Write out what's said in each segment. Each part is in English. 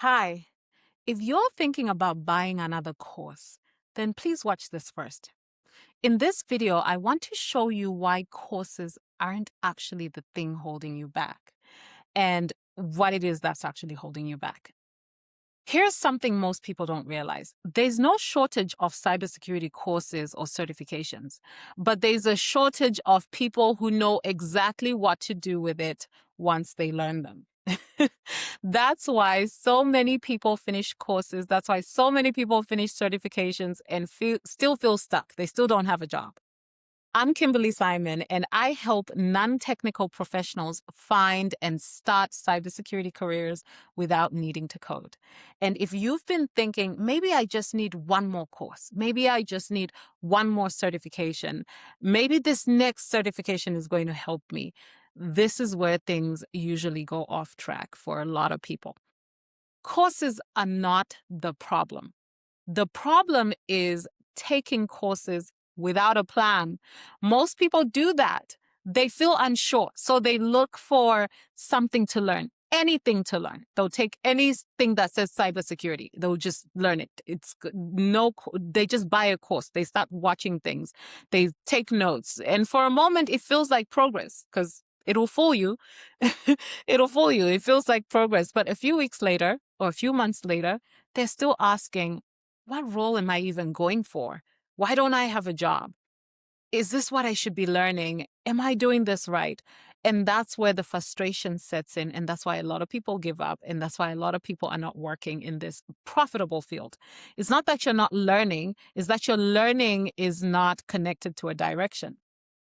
Hi, if you're thinking about buying another course, then please watch this first. In this video, I want to show you why courses aren't actually the thing holding you back and what it is that's actually holding you back. Here's something most people don't realize. There's no shortage of cybersecurity courses or certifications, but there's a shortage of people who know exactly what to do with it once they learn them. That's why so many people finish courses. That's why so many people finish certifications and still feel stuck. They still don't have a job. I'm Kimberly Simon, and I help non-technical professionals find and start cybersecurity careers without needing to code. And if you've been thinking, maybe I just need one more course, maybe I just need one more certification, maybe this next certification is going to help me, this is where things usually go off track for a lot of people. Courses are not the problem. The problem is taking courses without a plan. Most people do that. They feel unsure, so they look for something to learn, anything to learn. They'll take anything that says cybersecurity. They'll just learn it. They just buy a course. They start watching things. They take notes. And for a moment, it feels like progress because it'll fool you. It'll fool you. It feels like progress. But a few weeks later or a few months later, they're still asking, what role am I even going for? Why don't I have a job? Is this what I should be learning? Am I doing this right? And that's where the frustration sets in. And that's why a lot of people give up. And that's why a lot of people are not working in this profitable field. It's not that you're not learning, it's that your learning is not connected to a direction.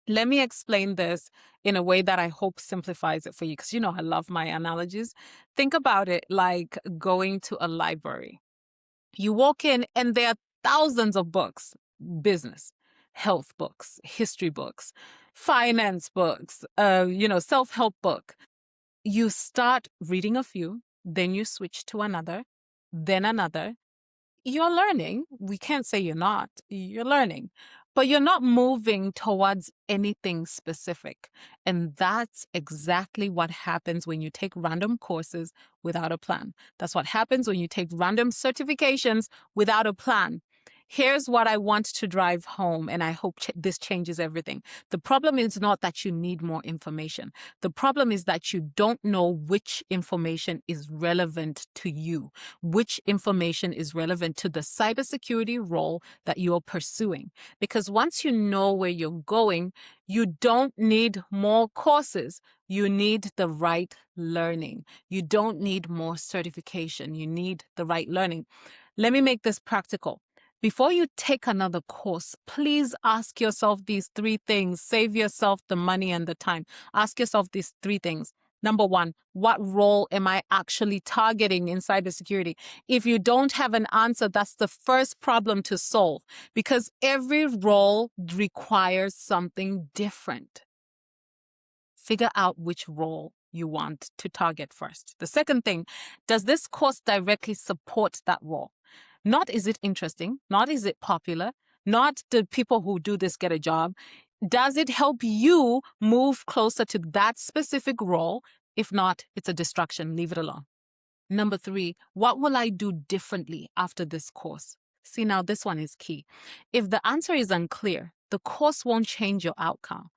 Let me explain this in a way that I hope simplifies it for you, because I love my analogies. Think about it like going to a library. You walk in and there are thousands of books, business, health books, history books, finance books, self-help book. You start reading a few, then you switch to another, then another. You're learning. We can't say you're not. You're learning, but you're not moving towards anything specific. And that's exactly what happens when you take random courses without a plan. That's what happens when you take random certifications without a plan. Here's what I want to drive home, and I hope this changes everything. The problem is not that you need more information. The problem is that you don't know which information is relevant to you, which information is relevant to the cybersecurity role that you're pursuing. Because once you know where you're going, you don't need more courses. You need the right learning. You don't need more certification. You need the right learning. Let me make this practical. Before you take another course, please ask yourself these three things. Save yourself the money and the time. Ask yourself these three things. Number one, what role am I actually targeting in cybersecurity? If you don't have an answer, that's the first problem to solve, because every role requires something different. Figure out which role you want to target first. The second thing, does this course directly support that role? Not is it interesting, not is it popular, not do people who do this get a job. Does it help you move closer to that specific role? If not, it's a distraction. Leave it alone. Number three, what will I do differently after this course? See, now this one is key. If the answer is unclear, the course won't change your outcome.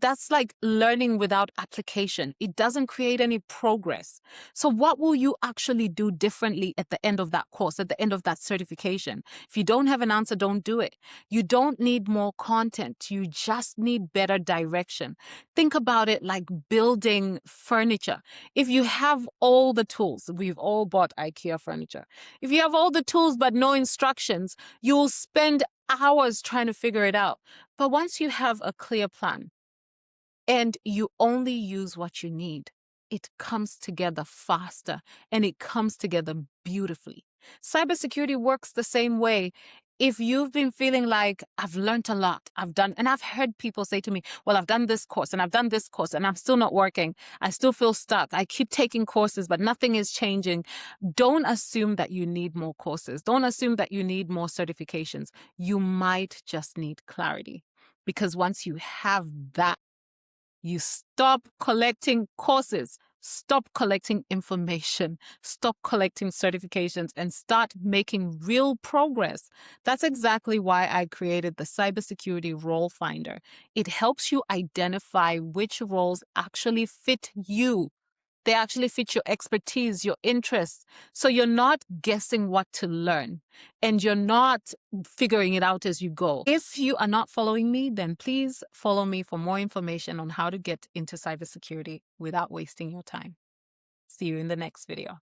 That's like learning without application. It doesn't create any progress. So what will you actually do differently at the end of that course, at the end of that certification? If you don't have an answer, don't do it. You don't need more content. You just need better direction. Think about it like building furniture. If you have all the tools, we've all bought IKEA furniture. If you have all the tools but no instructions, you'll spend hours trying to figure it out. But once you have a clear plan, and you only use what you need, it comes together faster and it comes together beautifully. Cybersecurity works the same way. If you've been feeling like, I've learned a lot, and I've heard people say to me, well, I've done this course and I've done this course and I'm still not working. I still feel stuck. I keep taking courses, but nothing is changing. Don't assume that you need more courses. Don't assume that you need more certifications. You might just need clarity, because once you have that, you stop collecting courses Stop collecting information, stop collecting certifications, and start making real progress. That's exactly why I created the Cybersecurity Role Finder. It helps you identify which roles actually fit you. They actually fit your expertise, your interests. So you're not guessing what to learn and you're not figuring it out as you go. If you are not following me, then please follow me for more information on how to get into cybersecurity without wasting your time. See you in the next video.